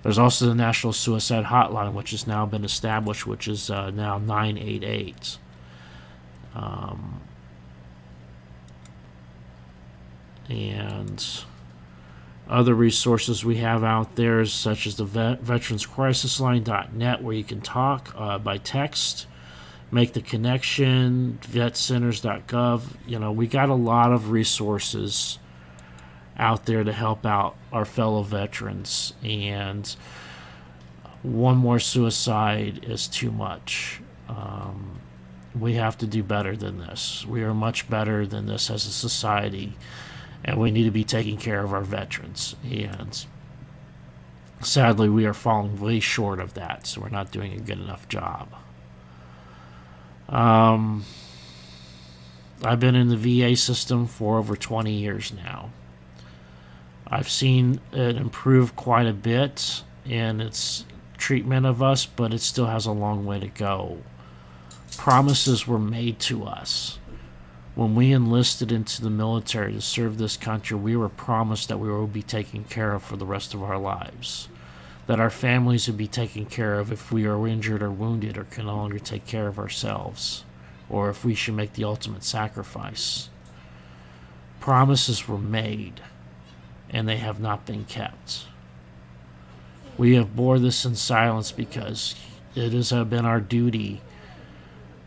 There's also the National Suicide Hotline, which has now been established, which is now 988. And other resources we have out there, such as the veteranscrisisline.net, where you can talk by text, make the connection, vetcenters.gov. We got a lot of resources out there to help out our fellow veterans, and one more suicide is too much. We have to do better than this. We are much better than this as a society, and we need to be taking care of our veterans. And sadly, we are falling way short of that, so we're not doing a good enough job. I've been in the VA system for over 20 years now. I've seen it improve quite a bit in its treatment of us, but it still has a long way to go. Promises were made to us. When we enlisted into the military to serve this country, we were promised that we would be taken care of for the rest of our lives, that our families would be taken care of if we are injured or wounded or can no longer take care of ourselves, or if we should make the ultimate sacrifice. Promises were made, and they have not been kept. We have bore this in silence because it has been our duty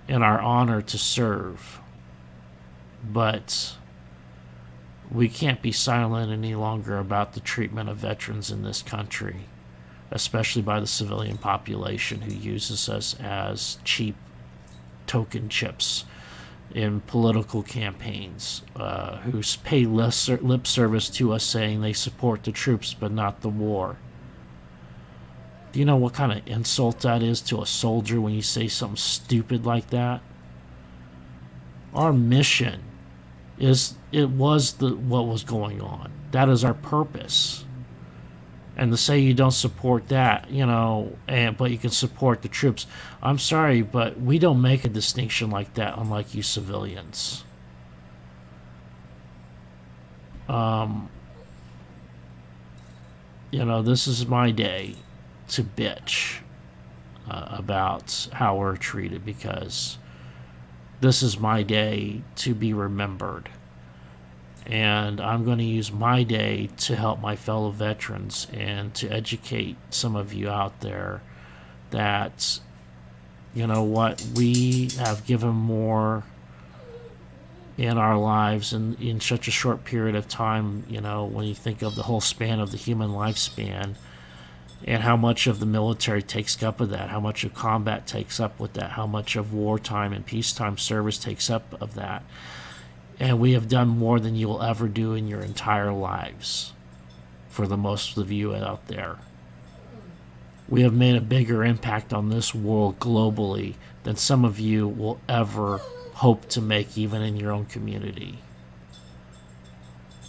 and our honor to serve. But we can't be silent any longer about the treatment of veterans in this country, especially by the civilian population who uses us as cheap token chips in political campaigns, who pay lip service to us saying they support the troops but not the war. Do you know what kind of insult that is to a soldier when you say something stupid like that? Our mission what was going on. That is our purpose. And to say you don't support that, but you can support the troops. I'm sorry, but we don't make a distinction like that, unlike you civilians. This is my day to bitch about how we're treated, because this is my day to be remembered. And I'm going to use my day to help my fellow veterans and to educate some of you out there that, we have given more in our lives in such a short period of time, when you think of the whole span of the human lifespan, and how much of the military takes up of that, how much of combat takes up with that, how much of wartime and peacetime service takes up of that. And we have done more than you will ever do in your entire lives, for the most of you out there. We have made a bigger impact on this world globally than some of you will ever hope to make, even in your own community.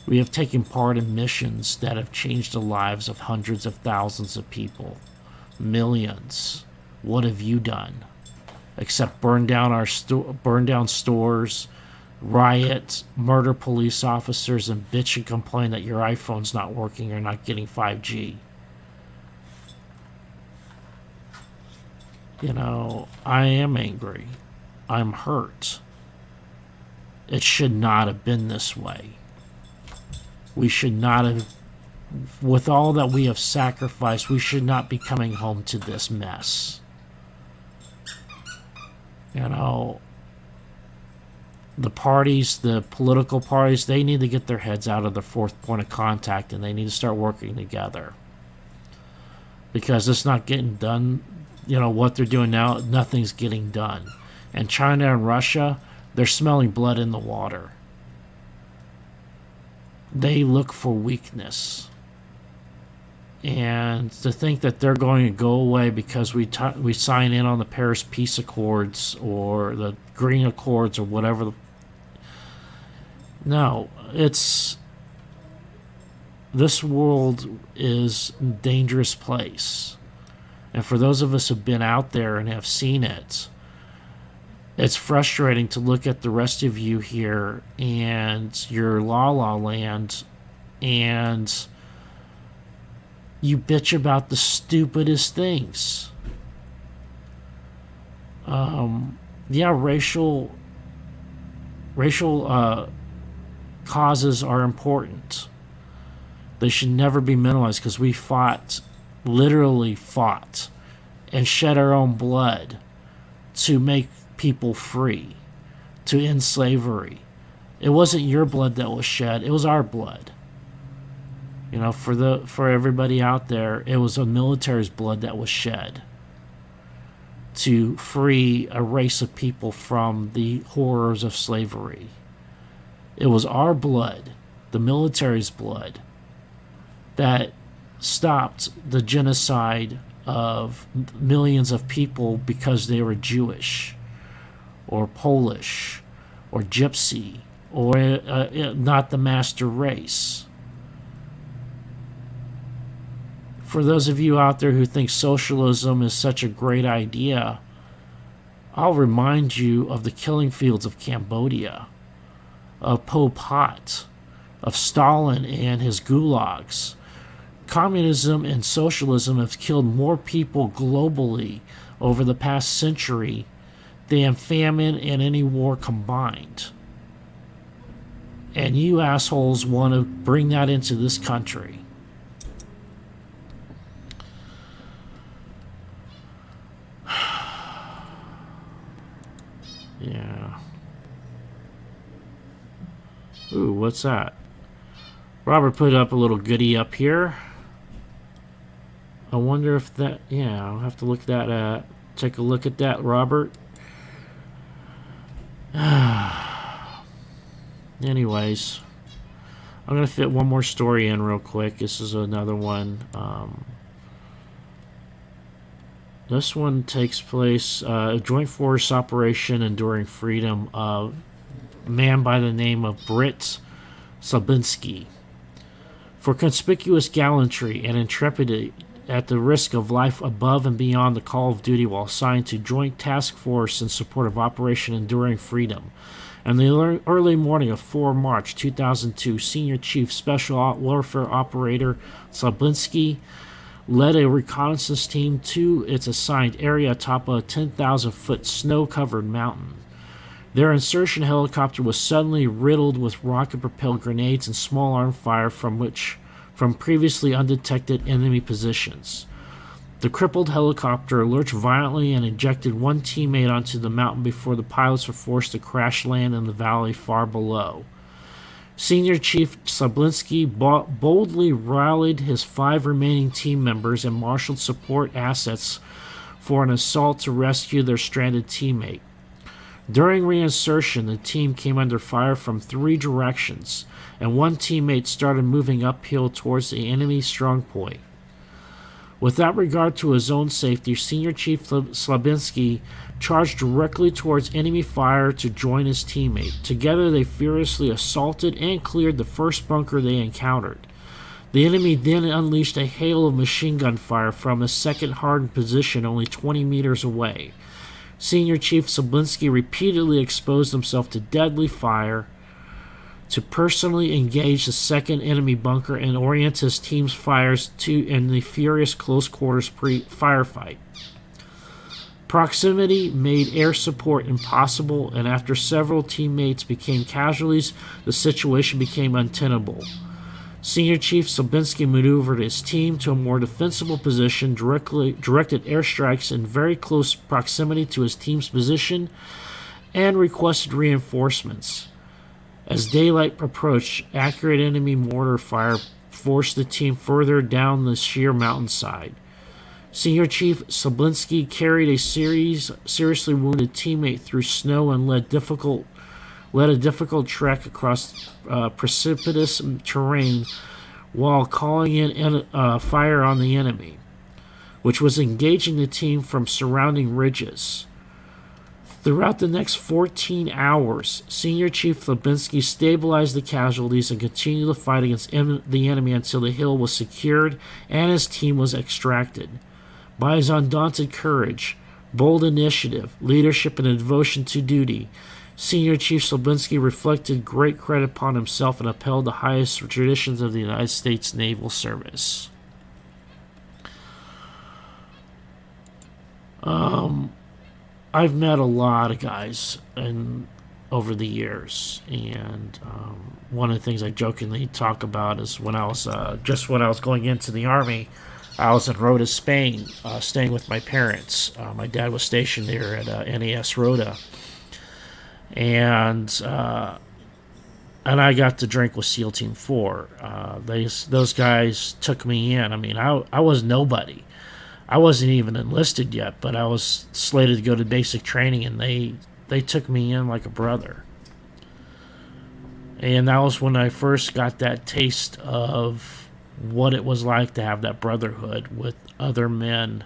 We have taken part in missions that have changed the lives of hundreds of thousands of people, millions. What have you done? Except burn down stores, riot, murder police officers, and bitch and complain that your iPhone's not working or not getting 5G. I am angry. I'm hurt. It should not have been this way. We should not have, with all that we have sacrificed, we should not be coming home to this mess. The parties, the political parties, they need to get their heads out of the fourth point of contact, and they need to start working together. Because it's not getting done. What they're doing now, nothing's getting done. And China and Russia, they're smelling blood in the water. They look for weakness. And to think that they're going to go away because we sign in on the Paris Peace Accords or the Green Accords or whatever. No, this world is a dangerous place. And for those of us who've been out there and have seen it, it's frustrating to look at the rest of you here and your la la land and You bitch about the stupidest things. Yeah, racial causes are important. They should never be minimalized because we fought, literally fought, and shed our own blood to make people free, to end slavery. It wasn't your blood that was shed, it was our blood. You know, for everybody out there, it was the military's blood that was shed to free a race of people from the horrors of slavery. It was our blood, the military's blood, that stopped the genocide of millions of people because they were Jewish or Polish or Gypsy or not the master race. For those of you out there who think socialism is such a great idea, I'll remind you of the killing fields of Cambodia, of Pol Pot, of Stalin and his gulags. Communism and socialism have killed more people globally over the past century than famine and any war combined. And you assholes want to bring that into this country. Yeah. Ooh, what's that? Robert put up a little goodie up here. I wonder if that... Yeah, I'll have to look that take a look at that, Robert. Anyways, I'm going to fit one more story in real quick. This is another one. This one takes place, a joint force operation Enduring Freedom, a man by the name of Britt Slabinsky. For conspicuous gallantry and intrepidity at the risk of life above and beyond the call of duty while assigned to Joint Task Force in support of Operation Enduring Freedom. On the early morning of 4 March 2002, Senior Chief Special Warfare Operator Slabinsky led a reconnaissance team to its assigned area atop a 10,000-foot snow-covered mountain. Their insertion helicopter was suddenly riddled with rocket-propelled grenades and small arm fire from previously undetected enemy positions. The crippled helicopter lurched violently and ejected one teammate onto the mountain before the pilots were forced to crash land in the valley far below. Senior Chief Slabinsky boldly rallied his 5 remaining team members and marshaled support assets for an assault to rescue their stranded teammate. During reinsertion, the team came under fire from 3 directions, and one teammate started moving uphill towards the enemy strongpoint. Without regard to his own safety, Senior Chief Slabinsky charged directly towards enemy fire to join his teammate. Together, they furiously assaulted and cleared the first bunker they encountered. The enemy then unleashed a hail of machine gun fire from a second hardened position only 20 meters away. Senior Chief Slabinsky repeatedly exposed himself to deadly fire to personally engage the second enemy bunker and orient his team's fires in the furious close-quarters firefight. Proximity made air support impossible, and after several teammates became casualties, the situation became untenable. Senior Chief Slabinsky maneuvered his team to a more defensible position, directed airstrikes in very close proximity to his team's position, and requested reinforcements. As daylight approached, accurate enemy mortar fire forced the team further down the sheer mountainside. Senior Chief Slabinsky carried a seriously wounded teammate through snow and led a difficult trek across precipitous terrain while calling in fire on the enemy, which was engaging the team from surrounding ridges. Throughout the next 14 hours, Senior Chief Slabinsky stabilized the casualties and continued the fight against the enemy until the hill was secured and his team was extracted. By his undaunted courage, bold initiative, leadership, and a devotion to duty, Senior Chief Slabinsky reflected great credit upon himself and upheld the highest traditions of the United States Naval Service. I've met a lot of guys over the years, and one of the things I jokingly talk about is when I was when I was going into the army, I was in Rota, Spain, staying with my parents. My dad was stationed there at NAS Rota, and I got to drink with SEAL Team 4. Those guys took me in. I mean, I was nobody. I wasn't even enlisted yet, but I was slated to go to basic training, and they took me in like a brother. And that was when I first got that taste of what it was like to have that brotherhood with other men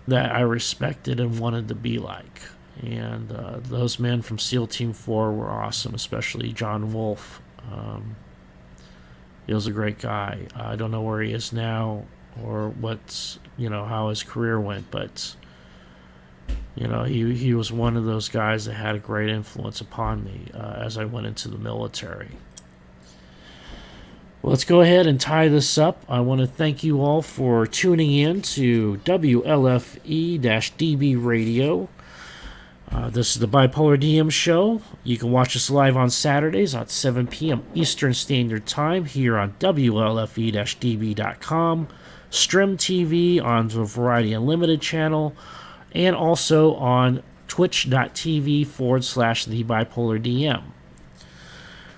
that I respected and wanted to be like. And those men from SEAL Team 4 were awesome, especially John Wolf. He was a great guy. I don't know where he is now or how his career went, but he was one of those guys that had a great influence upon me as I went into the military. Well, let's go ahead and tie this up. I want to thank you all for tuning in to WLFE-DB Radio. This is the Bipolar DM show. You can watch us live on Saturdays at 7 p.m. Eastern Standard Time here on WLFE-DB.com, Stream TV on the Variety Unlimited channel, and also on twitch.tv/The Bipolar DM.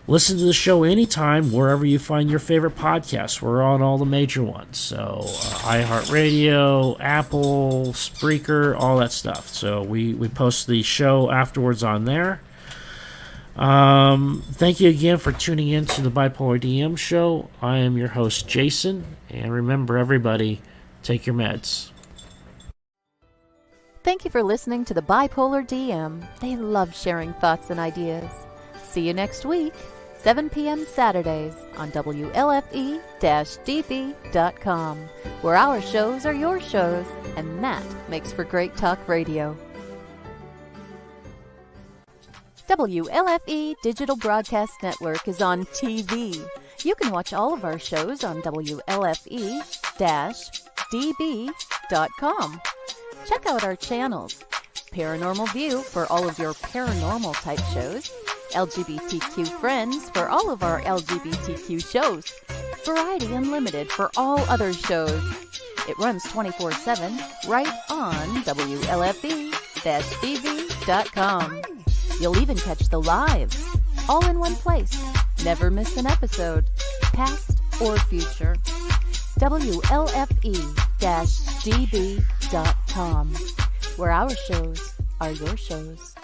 Listen to the show anytime, wherever you find your favorite podcasts. We're on all the major ones. So, iHeartRadio, Apple, Spreaker, all that stuff. So, we post the show afterwards on there. Thank you again for tuning in to the Bipolar DM show. I am your host, Jason. And remember, everybody, take your meds. Thank you for listening to the Bipolar DM. They love sharing thoughts and ideas. See you next week, 7 p.m. Saturdays on WLFE-DB.com, where our shows are your shows, and that makes for great talk radio. WLFE Digital Broadcast Network is on TV. You can watch all of our shows on WLFE-DB.com. Check out our channels: Paranormal View for all of your paranormal type shows, LGBTQ Friends for all of our LGBTQ shows, Variety Unlimited for all other shows. It runs 24/7 right on WLFE-DB.com. You'll even catch the lives, all in one place. Never miss an episode, past or future. WLFE-DB.com, where our shows are your shows.